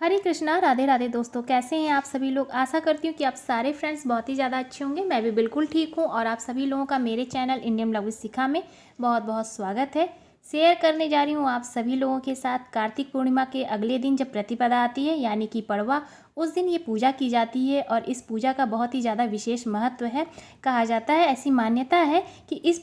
हरे कृष्णा, राधे राधे दोस्तों। कैसे हैं आप सभी लोग। आशा करती हूँ कि आप सारे फ्रेंड्स बहुत ही ज़्यादा अच्छे होंगे। मैं भी बिल्कुल ठीक हूँ और आप सभी लोगों का मेरे चैनल इंडियन ब्लॉग विद शिखा में बहुत बहुत स्वागत है। शेयर करने जा रही हूँ आप सभी लोगों के साथ कार्तिक पूर्णिमा के अगले दिन जब प्रतिपदा आती है यानी कि पड़वा, उस दिन ये पूजा की जाती है और इस पूजा का बहुत ही ज़्यादा विशेष महत्व है। कहा जाता है, ऐसी मान्यता है कि इस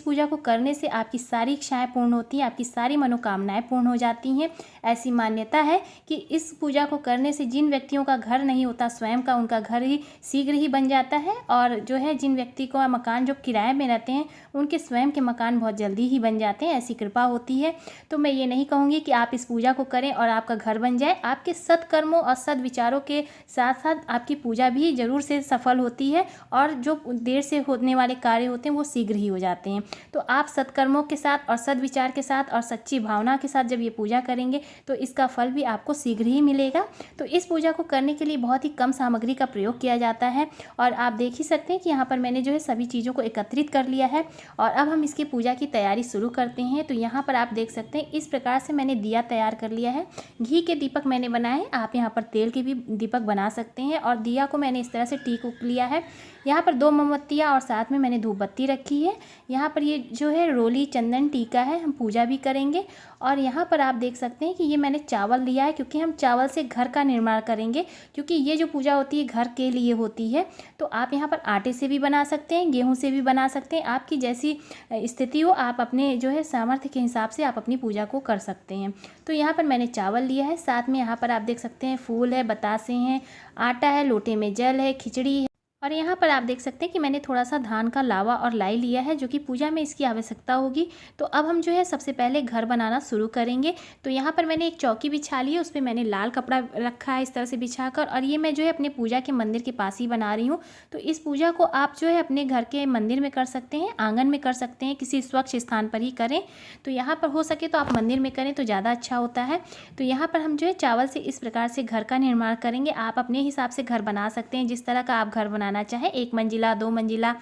पूजा को करने से आपकी सारी इच्छाएं पूर्ण होती हैं, आपकी सारी मनोकामनाएं पूर्ण हो जाती हैं। ऐसी मान्यता है कि इस पूजा को करने से जिन व्यक्तियों का घर नहीं होता स्वयं का, उनका घर ही शीघ्र ही बन जाता है। और जो है जिन व्यक्ति को मकान जो किराए में रहते हैं उनके स्वयं के मकान बहुत जल्दी ही बन जाते हैं। ऐसी कृपा होती है। तो मैं ये नहीं कहूँगी कि आप इस पूजा को करें और आपका घर बन जाए। आपके सत्कर्मों और सद्विचारों के साथ साथ आपकी पूजा भी जरूर से सफल होती है और जो देर से होने वाले कार्य होते हैं वो शीघ्र ही हो जाते हैं। तो आप सत्कर्मों के साथ और सद्विचार के साथ और सच्ची भावना के साथ जब ये पूजा करेंगे तो इसका फल भी आपको शीघ्र ही मिलेगा। तो इस पूजा को करने के लिए बहुत ही कम सामग्री का प्रयोग किया जाता है और आप देख ही सकते हैं कि यहाँ पर मैंने जो है सभी चीज़ों को एकत्रित कर लिया है और अब हम इसकी पूजा की तैयारी शुरू करते हैं। तो यहाँ पर आप देख सकते हैं इस प्रकार से मैंने दिया तैयार कर लिया है। घी के दीपक मैंने बनाए हैं, आप यहाँ पर तेल के भी दीपक बना सकते हैं। और दिया को मैंने इस तरह से टीक उक लिया है। यहाँ पर 2 मोमबत्तियाँ और साथ में मैंने धूप बत्ती रखी है। यहाँ पर ये जो है रोली चंदन टीका है, हम पूजा भी करेंगे। और यहाँ पर आप देख सकते हैं कि ये मैंने चावल लिया है क्योंकि हम चावल से घर का निर्माण करेंगे, क्योंकि ये जो पूजा होती है घर के लिए होती है। तो आप यहाँ पर आटे से भी बना सकते हैं, गेहूँ से भी बना सकते हैं, आपकी जैसी स्थिति हो आप अपने जो है सामर्थ्य के हिसाब से आप अपनी पूजा को कर सकते हैं। तो यहाँ पर मैंने चावल लिया है, साथ में यहाँ पर आप देख सकते हैं फूल है, बतासे हैं, आटा है, लोटे में जल है, खिचड़ी है। और यहाँ पर आप देख सकते हैं कि मैंने थोड़ा सा धान का लावा और लाई लिया है जो कि पूजा में इसकी आवश्यकता होगी। तो अब हम जो है सबसे पहले घर बनाना शुरू करेंगे। तो यहाँ पर मैंने एक चौकी बिछा ली है, उस पर मैंने लाल कपड़ा रखा है इस तरह से बिछाकर, और ये मैं जो है अपने पूजा के मंदिर के पास ही बना रही हूँ। तो इस पूजा को आप जो है अपने घर के मंदिर में कर सकते हैं, आंगन में कर सकते हैं, किसी स्वच्छ स्थान पर ही करें। तो यहाँ पर हो सके तो आप मंदिर में करें तो ज़्यादा अच्छा होता है। तो यहाँ पर हम जो है चावल से इस प्रकार से घर का निर्माण करेंगे। आप अपने हिसाब से घर बना सकते हैं, जिस तरह का आप घर बनाना चाहे, 1 मंजिला 2 मंजिला,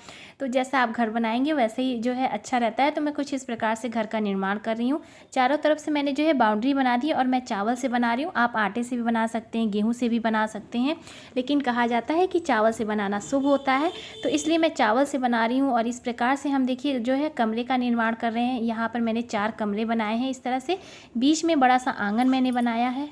तो जैसा आप घर बनाएंगे वैसे ही जो है अच्छा रहता है। तो मैं कुछ इस प्रकार से घर का निर्माण कर रही हूँ। चारों तरफ से मैंने जो है बाउंड्री बना दी और मैं चावल से बना रही हूँ। आप आटे से भी बना सकते हैं, गेहूँ से भी बना सकते हैं, लेकिन कहा जाता है कि चावल से बनाना शुभ होता है, तो इसलिए मैं चावल से बना रही हूँ। और इस प्रकार से हम देखिए जो है कमरे का निर्माण कर रहे हैं। यहाँ पर मैंने 4 कमरे बनाए हैं इस तरह से, बीच में बड़ा सा आंगन मैंने बनाया है।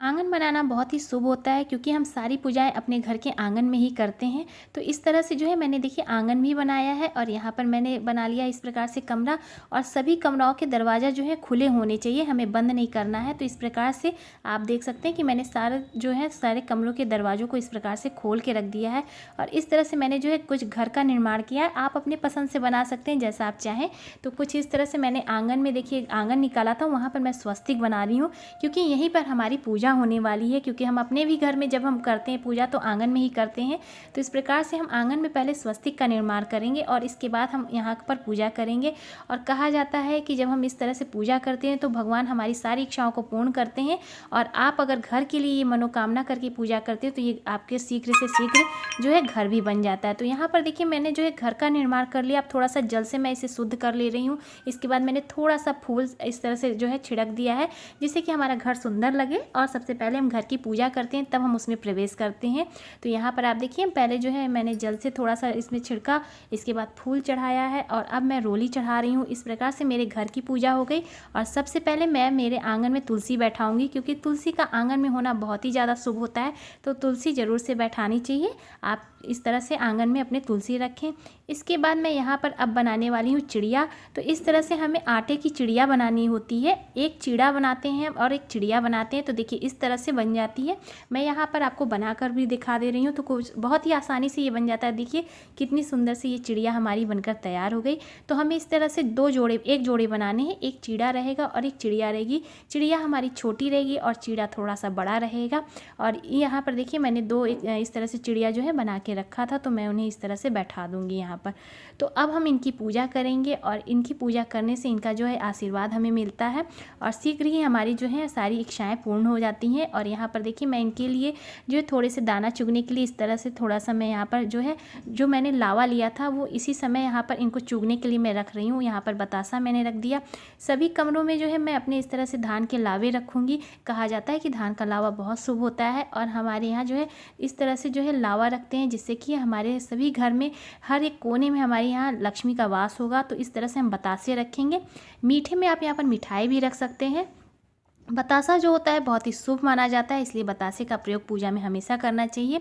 आंगन बनाना बहुत ही शुभ होता है क्योंकि हम सारी पूजाएं अपने घर के आंगन में ही करते हैं। तो इस तरह से जो है मैंने देखिए आंगन भी बनाया है और यहाँ पर मैंने बना लिया इस प्रकार से कमरा। और सभी कमराओं के दरवाज़ा जो है खुले होने चाहिए, हमें बंद नहीं करना है। तो इस प्रकार से आप देख सकते हैं कि मैंने सारे कमरों के दरवाज़ों को इस प्रकार से खोल के रख दिया है। और इस तरह से मैंने जो है कुछ घर का निर्माण किया है। आप अपने पसंद से बना सकते हैं जैसा आप चाहें। तो कुछ इस तरह से मैंने आंगन में देखिए आंगन निकाला था, वहाँ पर मैं स्वस्तिक बना रही हूँ क्योंकि यहीं पर हमारी पूजा होने वाली है। क्योंकि हम अपने भी घर में जब हम करते हैं पूजा तो आंगन में ही करते हैं। तो इस प्रकार से हम आंगन में पहले स्वस्तिक का निर्माण करेंगे और इसके बाद हम यहाँ पर पूजा करेंगे। और कहा जाता है कि जब हम इस तरह से पूजा करते हैं तो भगवान हमारी सारी इच्छाओं को पूर्ण करते हैं। और आप अगर घर के लिए ये मनोकामना करके पूजा करते हो तो ये आपके शीघ्र से शीघ्र जो है घर भी बन जाता है। तो यहाँ पर देखिए मैंने जो है घर का निर्माण कर लिया। अब थोड़ा सा जल से मैं इसे शुद्ध कर ले रही हूँ। इसके बाद मैंने थोड़ा सा फूल इस तरह से जो है छिड़क दिया है जिससे कि हमारा घर सुंदर लगे। और सबसे पहले हम घर की पूजा करते हैं तब हम उसमें प्रवेश करते हैं। तो यहाँ पर आप देखिए पहले जो है मैंने जल से थोड़ा सा इसमें छिड़का, इसके बाद फूल चढ़ाया है और अब मैं रोली चढ़ा रही हूँ। इस प्रकार से मेरे घर की पूजा हो गई। और सबसे पहले मैं मेरे आंगन में तुलसी बैठाऊंगी क्योंकि तुलसी का आंगन में होना बहुत ही ज़्यादा शुभ होता है। तो तुलसी ज़रूर से बैठानी चाहिए। आप इस तरह से आंगन में अपने तुलसी रखें। इसके बाद मैं यहाँ पर अब बनाने वाली हूँ चिड़िया। तो इस तरह से हमें आटे की चिड़िया बनानी होती है। एक चिड़ा बनाते हैं और एक चिड़िया बनाते हैं। तो देखिए इस तरह से बन जाती है। मैं यहाँ पर आपको बनाकर भी दिखा दे रही हूँ। तो कुछ बहुत ही आसानी से ये बन जाता है। देखिए कितनी सुंदर से ये चिड़िया हमारी बनकर तैयार हो गई। तो हमें इस तरह से एक जोड़े बनाने हैं, एक चिड़ा रहेगा और एक चिड़िया रहेगी। चिड़िया हमारी छोटी रहेगी और चिड़ा थोड़ा सा बड़ा रहेगा। और यहाँ पर देखिए मैंने 2 इस तरह से चिड़िया जो है बना के रखा था, तो मैं उन्हें इस तरह से बैठा दूँगी यहाँ पर। तो अब हम इनकी पूजा करेंगे और इनकी पूजा करने से इनका जो है आशीर्वाद हमें मिलता है और शीघ्र ही हमारी जो है सारी इच्छाएँ पूर्ण हो जाती हैं। और यहाँ पर देखिए मैं इनके लिए जो है थोड़े से दाना चुगने के लिए इस तरह से थोड़ा सा मैं यहाँ पर जो है जो मैंने लावा लिया था वो इसी समय यहाँ पर इनको चुगने के लिए मैं रख रही हूँ। यहाँ पर बतासा मैंने रख दिया। सभी कमरों में जो है मैं अपने इस तरह से धान के लावे रखूँगी। कहा जाता है कि धान का लावा बहुत शुभ होता है और हमारे यहाँ जो है इस तरह से जो है लावा रखते हैं, जिससे कि हमारे सभी घर में हर एक कोने में हमारे यहाँ लक्ष्मी का वास होगा। तो इस तरह से हम बतासे रखेंगे। मीठे में आप यहाँ पर मिठाई भी रख सकते हैं। बतासा जो होता है बहुत ही शुभ माना जाता है, इसलिए बतासे का प्रयोग पूजा में हमेशा करना चाहिए।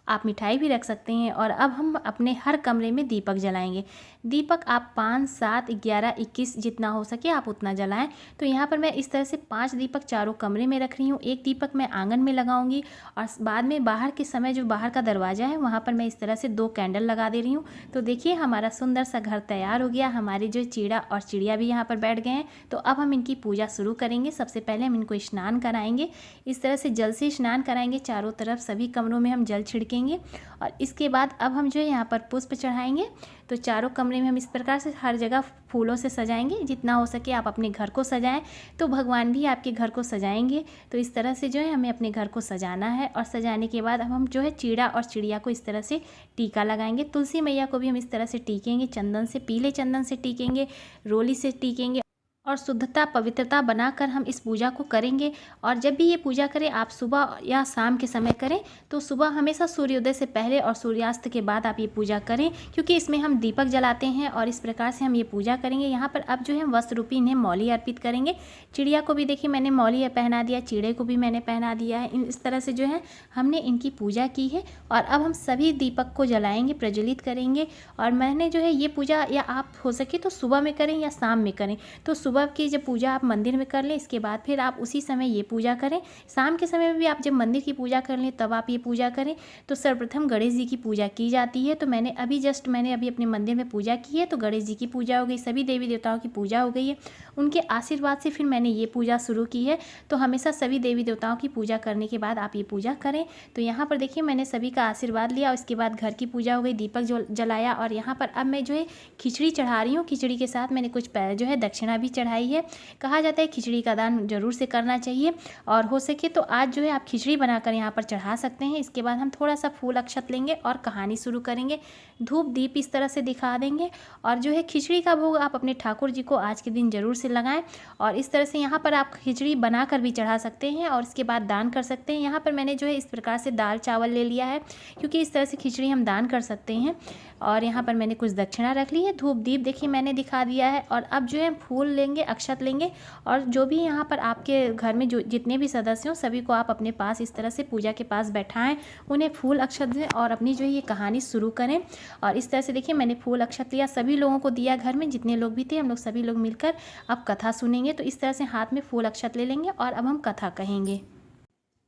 आप मिठाई भी रख सकते हैं। और अब हम अपने हर कमरे में दीपक जलाएंगे। दीपक आप 5, 7, 11, 21 जितना हो सके आप उतना जलाएं। तो यहाँ पर मैं इस तरह से 5 दीपक चारों कमरे में रख रही हूँ। एक दीपक मैं आंगन में लगाऊंगी और बाद में बाहर के समय जो बाहर का दरवाज़ा है वहाँ पर मैं इस तरह से 2 कैंडल लगा दे रही हूँ। तो देखिए हमारा सुंदर सा घर तैयार हो गया। हमारे जो चिड़ा और चिड़िया भी यहाँ पर बैठ गए हैं। तो अब हम इनकी पूजा शुरू करेंगे। सबसे पहले हम इनको स्नान कराएंगे। इस तरह से जल से स्नान कराएंगे। चारों तरफ सभी कमरों में हम जल छिड़केंगे और इसके बाद अब हम जो है यहाँ पर पुष्प चढ़ाएंगे। तो चारों कमरे में हम इस प्रकार से हर जगह फूलों से सजाएंगे। जितना हो सके आप अपने घर को सजाएं, तो भगवान भी आपके घर को सजाएंगे। तो इस तरह से जो है हमें अपने घर को सजाना है। और सजाने के बाद अब हम जो है चिड़ा और चिड़िया को इस तरह से टीका लगाएंगे। तुलसी मैया को भी हम इस तरह से टीकेंगे, चंदन से, पीले चंदन से टीकेंगे, रोली से टीकेंगे और शुद्धता पवित्रता बनाकर हम इस पूजा को करेंगे। और जब भी ये पूजा करें आप सुबह या शाम के समय करें। तो सुबह हमेशा सूर्योदय से पहले और सूर्यास्त के बाद आप ये पूजा करें, क्योंकि इसमें हम दीपक जलाते हैं और इस प्रकार से हम ये पूजा करेंगे। यहाँ पर अब जो है वस्त्र रूपी इन्हें मौली अर्पित करेंगे। चिड़िया को भी देखिए मैंने मौली पहना दिया, चिड़े को भी मैंने पहना दिया है। इस तरह से जो है हमने इनकी पूजा की है। और अब हम सभी दीपक को जलाएंगे, प्रज्वलित करेंगे। और मैंने जो है ये पूजा या आप हो सके तो सुबह में करें या शाम में करें। तो सुबह की जब पूजा आप मंदिर में कर लें, इसके बाद फिर आप उसी समय ये पूजा करें। शाम के समय में भी आप जब मंदिर की पूजा कर लें तब आप ये पूजा करें। तो सर्वप्रथम गणेश जी की पूजा की जाती है। तो मैंने अभी अपने मंदिर में पूजा की है। तो गणेश जी की पूजा हो गई, सभी देवी देवताओं की पूजा हो गई है। उनके आशीर्वाद से फिर मैंने ये पूजा शुरू की है। तो हमेशा सभी देवी देवताओं की पूजा करने के बाद आप ये पूजा करें। तो यहाँ पर देखिए मैंने सभी का आशीर्वाद लिया। उसके बाद घर की पूजा हो गई, दीपक जलाया। और यहाँ पर अब मैं जो है खिचड़ी चढ़ा रही हूँ। खिचड़ी के साथ मैंने कुछ जो है दक्षिणा भी चढ़ाई है। कहा जाता है खिचड़ी का दान जरूर से करना चाहिए। और हो सके तो आज जो है आप खिचड़ी बनाकर यहाँ पर चढ़ा सकते हैं। इसके बाद हम थोड़ा सा फूल अक्षत लेंगे और कहानी शुरू करेंगे। धूप दीप इस तरह से दिखा देंगे। और जो है खिचड़ी का भोग आप अपने ठाकुर जी को आज के दिन जरूर से लगाएं। और इस तरह से यहाँ पर आप खिचड़ी बनाकर भी चढ़ा सकते हैं और इसके बाद दान कर सकते हैं। यहाँ पर मैंने जो है इस प्रकार से दाल चावल ले लिया है, क्योंकि इस तरह से खिचड़ी हम दान कर सकते हैं। और यहाँ पर मैंने कुछ दक्षिणा रख ली है। धूप दीप देखिए मैंने दिखा दिया है। और अब जो है फूल लेंगे, अक्षत लेंगे। और जो भी यहाँ पर आपके घर में जो जितने भी सदस्य हों सभी को आप अपने पास इस तरह से पूजा के पास बैठाएं, उन्हें फूल अक्षत दें और अपनी जो है ये कहानी शुरू करें। और इस तरह से देखिए मैंने फूल अक्षत लिया, सभी लोगों को दिया। घर में जितने लोग भी थे हम लोग सभी लोग मिलकर अब कथा सुनेंगे। तो इस तरह से हाथ में फूल अक्षत ले लेंगे और अब हम कथा कहेंगे।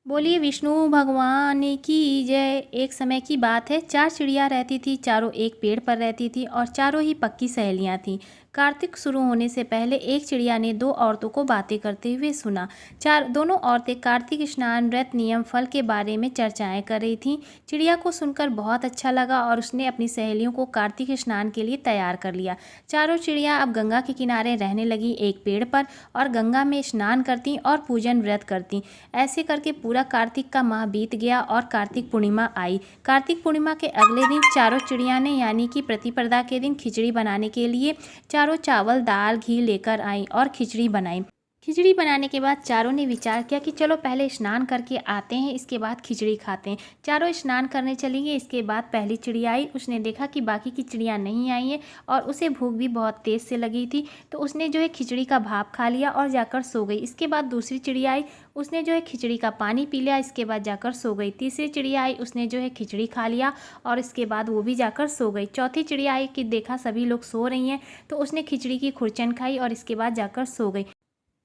बोलिए विष्णु भगवान की जय। एक समय की बात है, 4 चिड़िया रहती थी। चारों एक पेड़ पर रहती थी और चारों ही पक्की सहेलियां थीं। कार्तिक शुरू होने से पहले एक चिड़िया ने 2 औरतों को बातें करते हुए सुना। दोनों औरतें कार्तिक स्नान, व्रत, नियम, फल के बारे में चर्चाएं कर रही थीं। चिड़िया को सुनकर बहुत अच्छा लगा और उसने अपनी सहेलियों को कार्तिक स्नान के लिए तैयार कर लिया। चारों चिड़िया अब गंगा के किनारे रहने लगी, एक पेड़ पर, और गंगा में स्नान करती और पूजन व्रत करती। ऐसे करके पूरा कार्तिक का माह बीत गया और कार्तिक पूर्णिमा आई। कार्तिक पूर्णिमा के अगले दिन चारों चिड़िया ने यानी कि प्रतिपदा के दिन खिचड़ी बनाने के लिए चारों चावल, दाल, घी लेकर आई और खिचड़ी बनाई। खिचड़ी बनाने के बाद चारों ने विचार किया कि चलो पहले स्नान करके आते हैं, इसके बाद खिचड़ी खाते हैं। चारों स्नान करने चलेंगे। इसके बाद पहली चिड़िया आई, उसने देखा कि बाकी की चिड़िया नहीं आई हैं और उसे भूख भी बहुत तेज़ से लगी थी। तो उसने जो है खिचड़ी का भाप खा लिया और जाकर सो गई। इसके बाद दूसरी चिड़िया आई, उसने जो है खिचड़ी का पानी पी लिया, इसके बाद जाकर सो गई। तीसरी चिड़िया आई, उसने जो है खिचड़ी खा लिया और इसके बाद वो भी जाकर सो गई। चौथी चिड़िया आई कि देखा सभी लोग सो रही हैं, तो उसने खिचड़ी की खुरचन खाई और इसके बाद जाकर सो गई।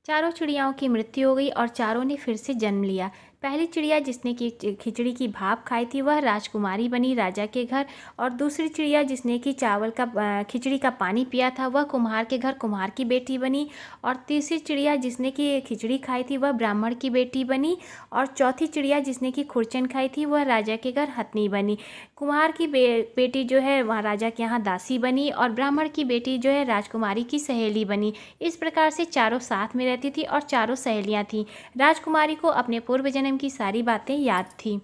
चारों चिड़ियाओं की मृत्यु हो गई और चारों ने फिर से जन्म लिया। पहली चिड़िया जिसने कि खिचड़ी की भाप खाई थी वह राजकुमारी बनी राजा के घर, और दूसरी चिड़िया जिसने कि चावल का खिचड़ी का पानी पिया था वह कुम्हार के घर कुम्हार की बेटी बनी, और तीसरी चिड़िया जिसने कि खिचड़ी खाई थी वह ब्राह्मण की बेटी बनी, और चौथी चिड़िया जिसने कि खुरचन खाई थी वह राजा के घर हथनी बनी। कुम्हार की बेटी जो है वह राजा के यहाँ दासी बनी, और ब्राह्मण की बेटी जो है राजकुमारी की सहेली बनी। इस प्रकार से चारों साथ में रहती थी और चारों सहेलियाँ थीं। राजकुमारी को अपने पूर्व जन्म की सारी बातें याद थीं।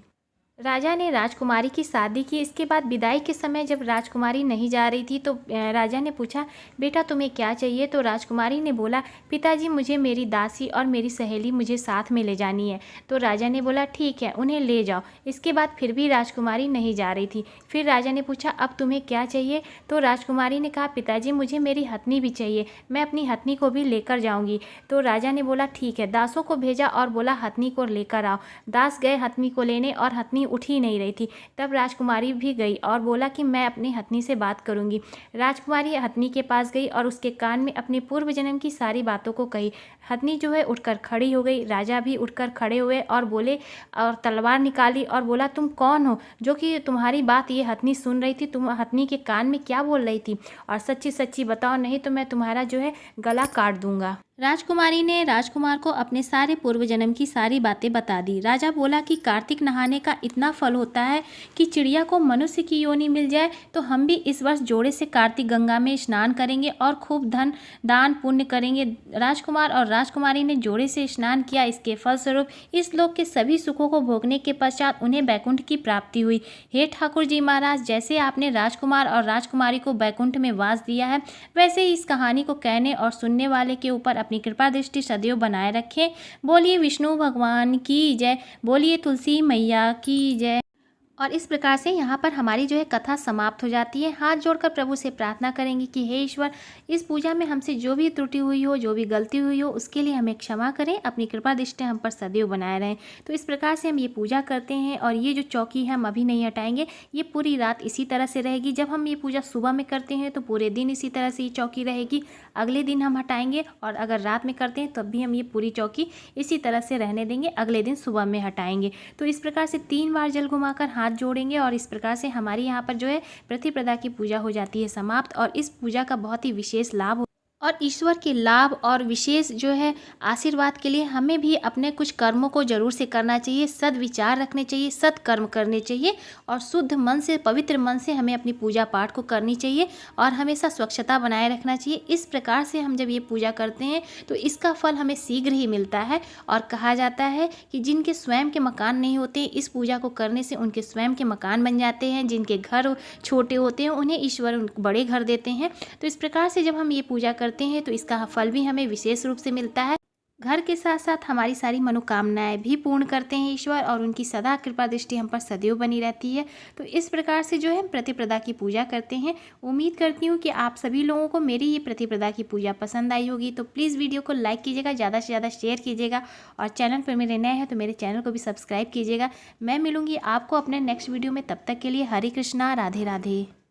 राजा ने राजकुमारी की शादी की। इसके बाद विदाई के समय जब राजकुमारी नहीं जा रही थी तो राजा ने पूछा, बेटा तुम्हें क्या चाहिए? तो राजकुमारी ने बोला, पिताजी मुझे मेरी दासी और मेरी सहेली मुझे साथ में ले जानी है। तो राजा ने बोला, ठीक है उन्हें ले जाओ। इसके बाद फिर भी राजकुमारी नहीं जा रही थी। फिर राजा ने पूछा, अब तुम्हें क्या चाहिए? तो राजकुमारी ने कहा, पिताजी मुझे मेरी हथनी भी चाहिए, मैं अपनी हथनी को भी लेकर जाऊँगी। तो राजा ने बोला, ठीक है। दासों को भेजा और बोला हथनी को लेकर आओ। दास गए हथनी को लेने और हथनी उठ ही नहीं रही थी। तब राजकुमारी भी गई और बोला कि मैं अपनी हथनी से बात करूंगी। राजकुमारी हथनी के पास गई और उसके कान में अपने पूर्व जन्म की सारी बातों को कही। हथनी जो है उठकर खड़ी हो गई। राजा भी उठकर खड़े हुए और बोले और तलवार निकाली और बोला, तुम कौन हो जो कि तुम्हारी बात ये हथनी सुन रही थी? तुम हथनी के कान में क्या बोल रही थी? और सच्ची सच्ची बताओ, नहीं तो मैं तुम्हारा जो है गला काट दूंगा। राजकुमारी ने राजकुमार को अपने सारे पूर्व जन्म की सारी बातें बता दी। राजा बोला कि कार्तिक नहाने का इतना फल होता है कि चिड़िया को मनुष्य की योनि मिल जाए, तो हम भी इस वर्ष जोड़े से कार्तिक गंगा में स्नान करेंगे और खूब धन दान पुण्य करेंगे। राजकुमार और राजकुमारी ने जोड़े से स्नान किया। इसके फलस्वरूप इस लोक के सभी सुखों को भोगने के पश्चात उन्हें वैकुंठ की प्राप्ति हुई। हे ठाकुर जी महाराज, जैसे आपने राजकुमार और राजकुमारी को वैकुंठ में वास दिया है, वैसे ही इस कहानी को कहने और सुनने वाले के ऊपर अपनी कृपा दृष्टि सदैव बनाए रखें। बोलिए विष्णु भगवान की जय, बोलिए तुलसी मैया की जय। और इस प्रकार से यहाँ पर हमारी जो है कथा समाप्त हो जाती है। हाथ जोड़कर प्रभु से प्रार्थना करेंगे कि हे ईश्वर, इस पूजा में हमसे जो भी त्रुटि हुई हो, जो भी गलती हुई हो, उसके लिए हमें क्षमा करें। अपनी कृपा दृष्टि हम पर सदैव बनाए रहें। तो इस प्रकार से हम ये पूजा करते हैं। और ये जो चौकी है हम अभी नहीं हटाएंगे, ये पूरी रात इसी तरह से रहेगी। जब हम ये पूजा सुबह में करते हैं तो पूरे दिन इसी तरह से ये चौकी रहेगी। अगले दिन हम हटाएंगे, और अगर रात में करते हैं तब भी हम ये पूरी चौकी इसी तरह से रहने देंगे। अगले दिन सुबह में हटाएंगे। तो इस प्रकार से 3 बार जल घुमाकर हाथ जोड़ेंगे, और इस प्रकार से हमारी यहाँ पर जो है प्रतिपदा की पूजा हो जाती है समाप्त। और इस पूजा का बहुत ही विशेष लाभ और ईश्वर के लाभ और विशेष जो है आशीर्वाद के लिए हमें भी अपने कुछ कर्मों को जरूर से करना चाहिए। सद्विचार रखने चाहिए, सत्कर्म करने चाहिए, और शुद्ध मन से, पवित्र मन से हमें अपनी पूजा पाठ को करनी चाहिए, और हमेशा स्वच्छता बनाए रखना चाहिए। इस प्रकार से हम जब ये पूजा करते हैं तो इसका फल हमें शीघ्र ही मिलता है। और कहा जाता है कि जिनके स्वयं के मकान नहीं होते, इस पूजा को करने से उनके स्वयं के मकान बन जाते हैं। जिनके घर छोटे होते हैं उन्हें ईश्वर बड़े घर देते हैं। तो इस प्रकार से जब हम ये पूजा करते हैं तो इसका फल भी हमें विशेष रूप से मिलता है। घर के साथ साथ हमारी सारी मनोकामनाएं भी पूर्ण करते हैं ईश्वर, और उनकी सदा कृपा दृष्टि हम पर सदैव बनी रहती है। तो इस प्रकार से जो है हम प्रतिपदा की पूजा करते हैं। उम्मीद करती हूँ कि आप सभी लोगों को मेरी ये प्रतिपदा की पूजा पसंद आई होगी। तो प्लीज़ वीडियो को लाइक कीजिएगा, ज़्यादा से ज़्यादा शेयर कीजिएगा, और चैनल पर मेरे नए हैं तो मेरे चैनल को भी सब्सक्राइब कीजिएगा। मैं मिलूँगी आपको अपने नेक्स्ट वीडियो में। तब तक के लिए हरे कृष्णा, राधे राधे।